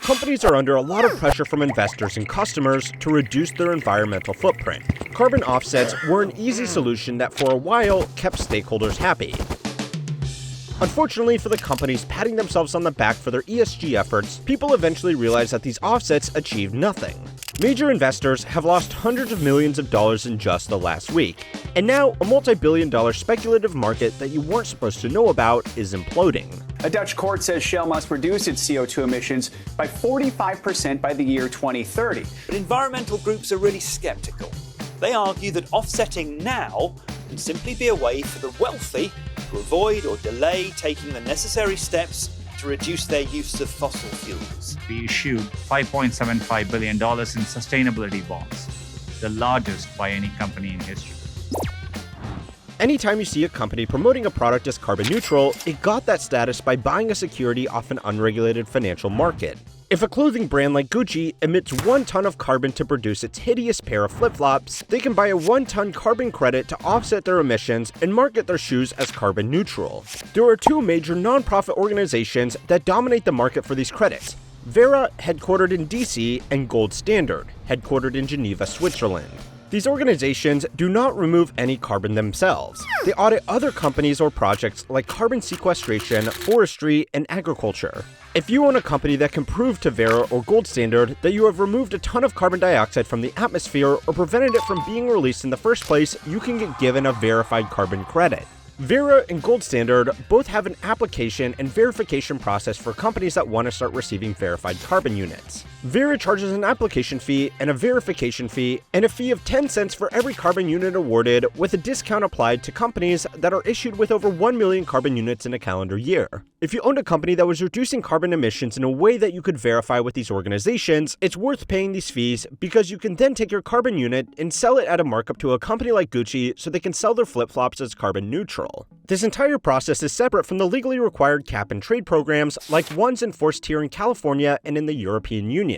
companies are under a lot of pressure from investors and customers to reduce their environmental footprint. Carbon offsets were an easy solution that for a while kept stakeholders happy. Unfortunately for the companies patting themselves on the back for their ESG efforts, people eventually realized that these offsets achieved nothing. Major investors have lost hundreds of millions of dollars in just the last week, and now a multi-billion-dollar speculative market that you weren't supposed to know about is imploding. A Dutch court says Shell must reduce its CO2 emissions by 45% by the year 2030. But environmental groups are really skeptical. They argue that offsetting now can simply be a way for the wealthy to avoid or delay taking the necessary steps to reduce their use of fossil fuels. We issued $5.75 billion in sustainability bonds, the largest by any company in history. Anytime you see a company promoting a product as carbon neutral, it got that status by buying a security off an unregulated financial market. If a clothing brand like Gucci emits 1 ton of carbon to produce its hideous pair of flip-flops, they can buy a 1-ton carbon credit to offset their emissions and market their shoes as carbon neutral. There are 2 major non-profit organizations that dominate the market for these credits: Verra, headquartered in DC, and Gold Standard, headquartered in Geneva, Switzerland. These organizations do not remove any carbon themselves. They audit other companies or projects like carbon sequestration, forestry, and agriculture. If you own a company that can prove to Verra or Gold Standard that you have removed a ton of carbon dioxide from the atmosphere or prevented it from being released in the first place, you can get given a verified carbon credit. Verra and Gold Standard both have an application and verification process for companies that want to start receiving verified carbon units. Verra charges an application fee and a verification fee, and a fee of 10 cents for every carbon unit awarded, with a discount applied to companies that are issued with over 1 million carbon units in a calendar year. If you owned a company that was reducing carbon emissions in a way that you could verify with these organizations, it's worth paying these fees because you can then take your carbon unit and sell it at a markup to a company like Gucci so they can sell their flip-flops as carbon neutral. This entire process is separate from the legally required cap and trade programs like ones enforced here in California and in the European Union.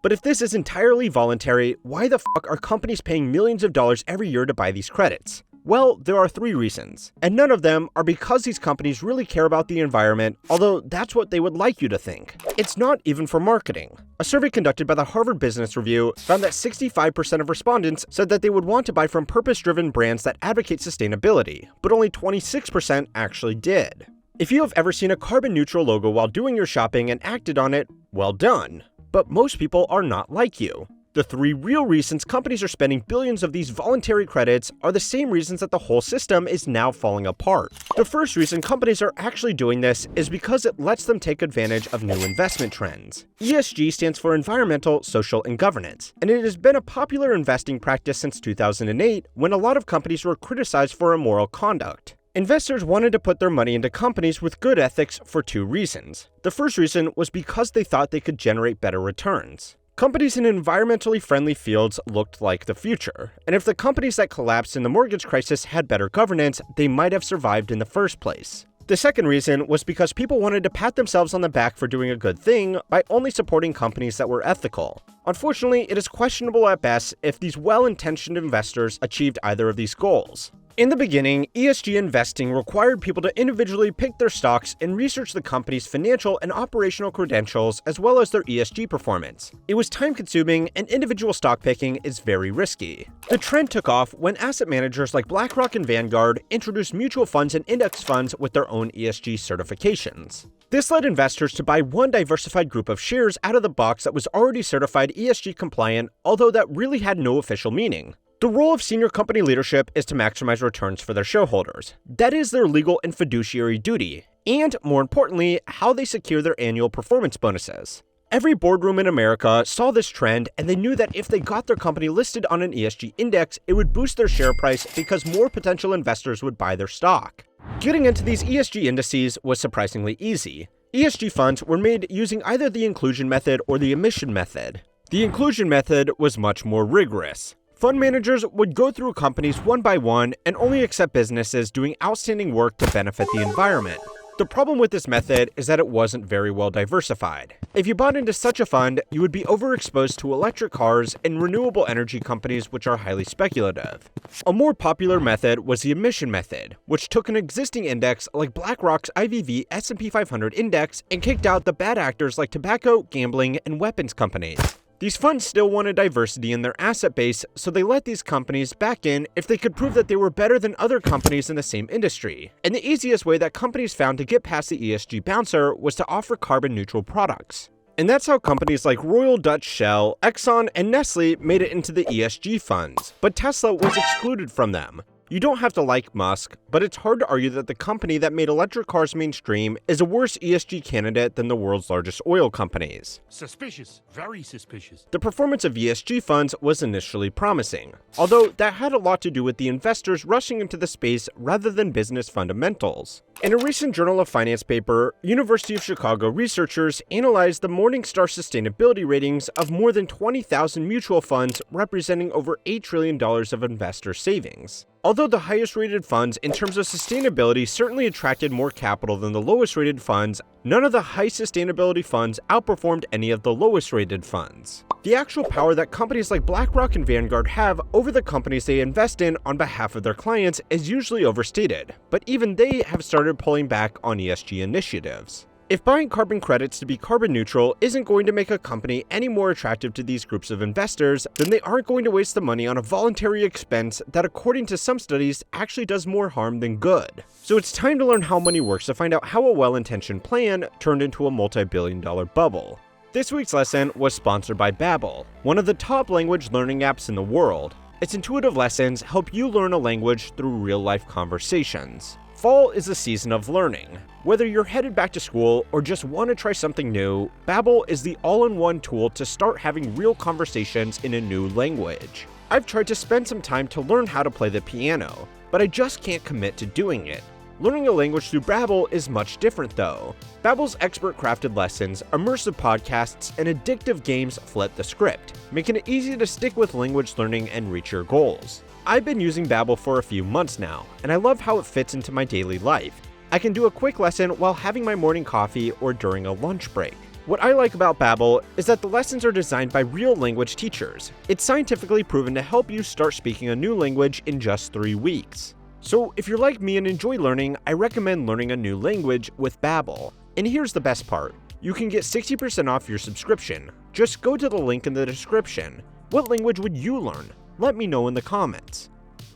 But if this is entirely voluntary, why the fuck are companies paying millions of dollars every year to buy these credits? Well, there are 3 reasons, and none of them are because these companies really care about the environment, although that's what they would like you to think. It's not even for marketing. A survey conducted by the Harvard Business Review found that 65% of respondents said that they would want to buy from purpose-driven brands that advocate sustainability, but only 26% actually did. If you have ever seen a carbon-neutral logo while doing your shopping and acted on it, well done. But most people are not like you. The 3 real reasons companies are spending billions of these voluntary credits are the same reasons that the whole system is now falling apart. The first reason companies are actually doing this is because it lets them take advantage of new investment trends. ESG stands for environmental, social, and governance, and it has been a popular investing practice since 2008, when a lot of companies were criticized for immoral conduct. Investors wanted to put their money into companies with good ethics for 2 reasons. The first reason was because they thought they could generate better returns. Companies in environmentally friendly fields looked like the future, and if the companies that collapsed in the mortgage crisis had better governance, they might have survived in the first place. The second reason was because people wanted to pat themselves on the back for doing a good thing by only supporting companies that were ethical. Unfortunately, it is questionable at best if these well-intentioned investors achieved either of these goals. In the beginning, ESG investing required people to individually pick their stocks and research the company's financial and operational credentials as well as their ESG performance. It was time-consuming, and individual stock picking is very risky. The trend took off when asset managers like BlackRock and Vanguard introduced mutual funds and index funds with their own ESG certifications. This led investors to buy one diversified group of shares out of the box that was already certified ESG compliant, although that really had no official meaning. The role of senior company leadership is to maximize returns for their shareholders. That is their legal and fiduciary duty, and more importantly, how they secure their annual performance bonuses. Every boardroom in America saw this trend, and they knew that if they got their company listed on an ESG index, it would boost their share price because more potential investors would buy their stock. Getting into these ESG indices was surprisingly easy. ESG funds were made using either the inclusion method or the emission method. The inclusion method was much more rigorous. Fund managers would go through companies one by one and only accept businesses doing outstanding work to benefit the environment. The problem with this method is that it wasn't very well diversified. If you bought into such a fund, you would be overexposed to electric cars and renewable energy companies which are highly speculative. A more popular method was the emission method, which took an existing index like BlackRock's IVV S&P 500 index and kicked out the bad actors like tobacco, gambling, and weapons companies. These funds still wanted diversity in their asset base, so they let these companies back in if they could prove that they were better than other companies in the same industry. And the easiest way that companies found to get past the ESG bouncer was to offer carbon-neutral products. And that's how companies like Royal Dutch Shell, Exxon, and Nestle made it into the ESG funds, but Tesla was excluded from them. You don't have to like Musk, but it's hard to argue that the company that made electric cars mainstream is a worse ESG candidate than the world's largest oil companies. Suspicious. Very suspicious. The performance of ESG funds was initially promising, although that had a lot to do with the investors rushing into the space rather than business fundamentals. In a recent Journal of Finance paper, University of Chicago researchers analyzed the Morningstar sustainability ratings of more than 20,000 mutual funds representing over $8 trillion of investor savings. Although the highest rated funds in terms of sustainability certainly attracted more capital than the lowest rated funds, none of the high sustainability funds outperformed any of the lowest rated funds. The actual power that companies like BlackRock and Vanguard have over the companies they invest in on behalf of their clients is usually overstated, but even they have started pulling back on ESG initiatives. If buying carbon credits to be carbon neutral isn't going to make a company any more attractive to these groups of investors, then they aren't going to waste the money on a voluntary expense that, according to some studies, actually does more harm than good. So it's time to learn how money works to find out how a well-intentioned plan turned into a multi-billion-dollar bubble. This week's lesson was sponsored by Babbel, one of the top language learning apps in the world. Its intuitive lessons help you learn a language through real-life conversations. Fall is a season of learning. Whether you're headed back to school or just want to try something new, Babbel is the all-in-one tool to start having real conversations in a new language. I've tried to spend some time to learn how to play the piano, but I just can't commit to doing it. Learning a language through Babbel is much different though. Babbel's expert-crafted lessons, immersive podcasts, and addictive games flip the script, making it easy to stick with language learning and reach your goals. I've been using Babbel for a few months now, and I love how it fits into my daily life. I can do a quick lesson while having my morning coffee or during a lunch break. What I like about Babbel is that the lessons are designed by real language teachers. It's scientifically proven to help you start speaking a new language in just 3 weeks. So if you're like me and enjoy learning, I recommend learning a new language with Babbel. And here's the best part. You can get 60% off your subscription. Just go to the link in the description. What language would you learn? Let me know in the comments.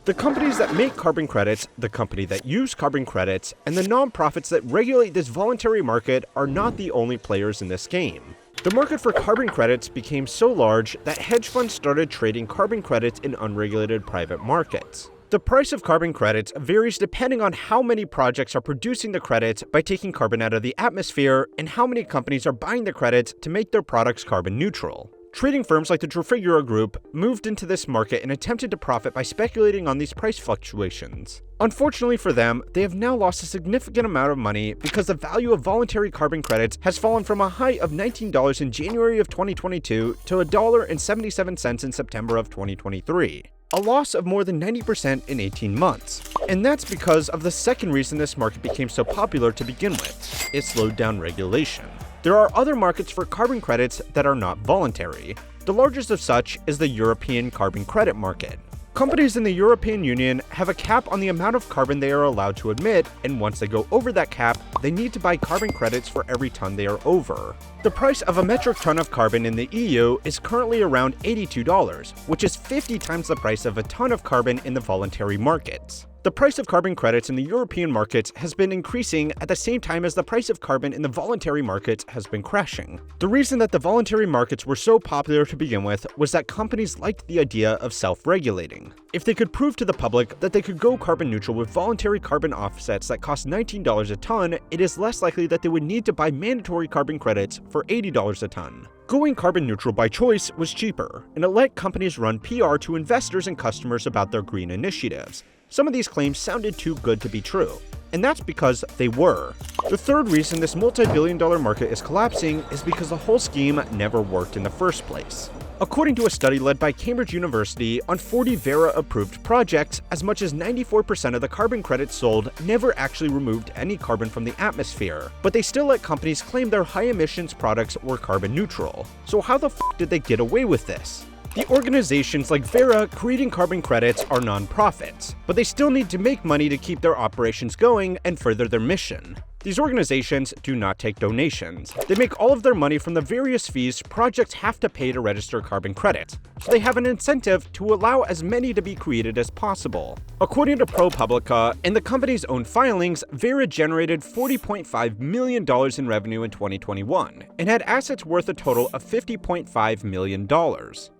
The companies that make carbon credits, the company that use carbon credits, and the nonprofits that regulate this voluntary market are not the only players in this game. The market for carbon credits became so large that hedge funds started trading carbon credits in unregulated private markets. The price of carbon credits varies depending on how many projects are producing the credits by taking carbon out of the atmosphere and how many companies are buying the credits to make their products carbon neutral. Trading firms like the Trafigura Group moved into this market and attempted to profit by speculating on these price fluctuations. Unfortunately for them, they have now lost a significant amount of money because the value of voluntary carbon credits has fallen from a high of $19 in January of 2022 to $1.77 in September of 2023. A loss of more than 90% in 18 months. And that's because of the second reason this market became so popular to begin with. It slowed down regulation. There are other markets for carbon credits that are not voluntary. The largest of such is the European carbon credit market. Companies in the European Union have a cap on the amount of carbon they are allowed to emit, and once they go over that cap, they need to buy carbon credits for every ton they are over. The price of a metric ton of carbon in the EU is currently around $82, which is 50 times the price of a ton of carbon in the voluntary markets. The price of carbon credits in the European markets has been increasing at the same time as the price of carbon in the voluntary markets has been crashing. The reason that the voluntary markets were so popular to begin with was that companies liked the idea of self-regulating. If they could prove to the public that they could go carbon neutral with voluntary carbon offsets that cost $19 a ton, it is less likely that they would need to buy mandatory carbon credits for $80 a ton. Going carbon neutral by choice was cheaper, and it let companies run PR to investors and customers about their green initiatives. Some of these claims sounded too good to be true, and that's because they were. The third reason this multi-billion-dollar market is collapsing is because the whole scheme never worked in the first place. According to a study led by Cambridge University on 40 Verra-approved projects, as much as 94% of the carbon credits sold never actually removed any carbon from the atmosphere, but they still let companies claim their high-emissions products were carbon neutral. So how the f*** did they get away with this? The organizations like Verra creating carbon credits are non-profits, but they still need to make money to keep their operations going and further their mission. These organizations do not take donations. They make all of their money from the various fees projects have to pay to register carbon credits, so they have an incentive to allow as many to be created as possible. According to ProPublica and the company's own filings, Verra generated $40.5 million in revenue in 2021 and had assets worth a total of $50.5 million.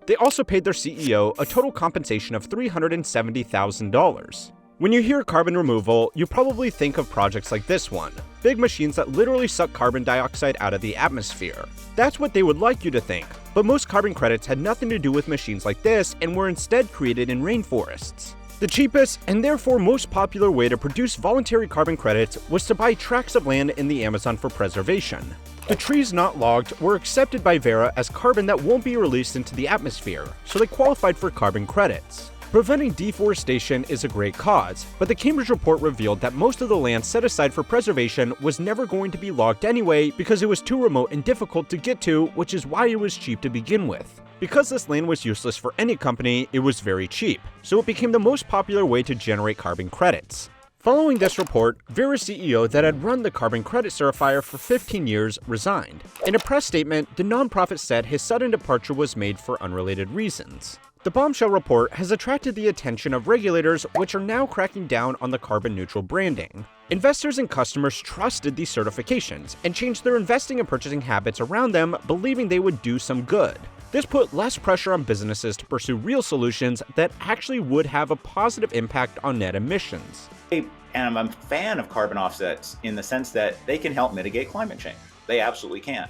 They also paid their CEO a total compensation of $370,000. When you hear carbon removal, you probably think of projects like this one, big machines that literally suck carbon dioxide out of the atmosphere. That's what they would like you to think, but most carbon credits had nothing to do with machines like this and were instead created in rainforests. The cheapest and therefore most popular way to produce voluntary carbon credits was to buy tracts of land in the Amazon for preservation. The trees not logged were accepted by Verra as carbon that won't be released into the atmosphere, so they qualified for carbon credits. Preventing deforestation is a great cause, but the Cambridge report revealed that most of the land set aside for preservation was never going to be logged anyway because it was too remote and difficult to get to, which is why it was cheap to begin with. Because this land was useless for any company, it was very cheap, so it became the most popular way to generate carbon credits. Following this report, Verra's CEO that had run the carbon credit certifier for 15 years resigned. In a press statement, the nonprofit said his sudden departure was made for unrelated reasons. The bombshell report has attracted the attention of regulators, which are now cracking down on the carbon-neutral branding. Investors and customers trusted these certifications and changed their investing and purchasing habits around them, believing they would do some good. This put less pressure on businesses to pursue real solutions that actually would have a positive impact on net emissions. And I'm a fan of carbon offsets in the sense that they can help mitigate climate change. They absolutely can.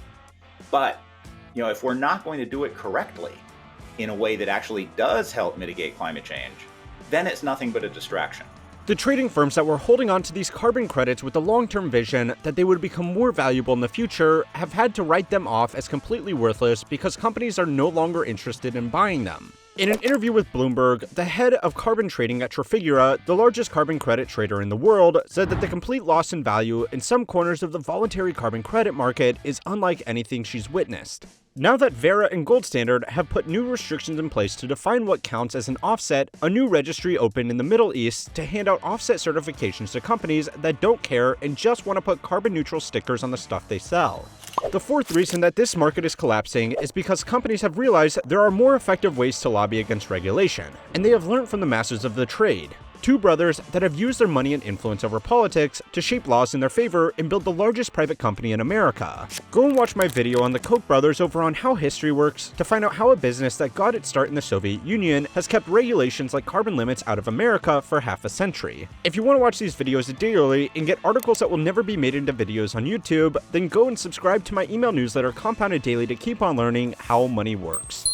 But, if we're not going to do it correctly, in a way that actually does help mitigate climate change, then it's nothing but a distraction. The trading firms that were holding on to these carbon credits with the long-term vision that they would become more valuable in the future have had to write them off as completely worthless because companies are no longer interested in buying them. In an interview with Bloomberg, the head of carbon trading at Trafigura, the largest carbon credit trader in the world, said that the complete loss in value in some corners of the voluntary carbon credit market is unlike anything she's witnessed. Now that Verra and Gold Standard have put new restrictions in place to define what counts as an offset, a new registry opened in the Middle East to hand out offset certifications to companies that don't care and just want to put carbon neutral stickers on the stuff they sell. The fourth reason that this market is collapsing is because companies have realized there are more effective ways to lobby against regulation, and they have learned from the masters of the trade. Two brothers that have used their money and influence over politics to shape laws in their favor and build the largest private company in America. Go and watch my video on the Koch brothers over on How History Works to find out how a business that got its start in the Soviet Union has kept regulations like carbon limits out of America for half a century. If you want to watch these videos daily and get articles that will never be made into videos on YouTube, then go and subscribe to my email newsletter Compounded Daily to keep on learning how money works.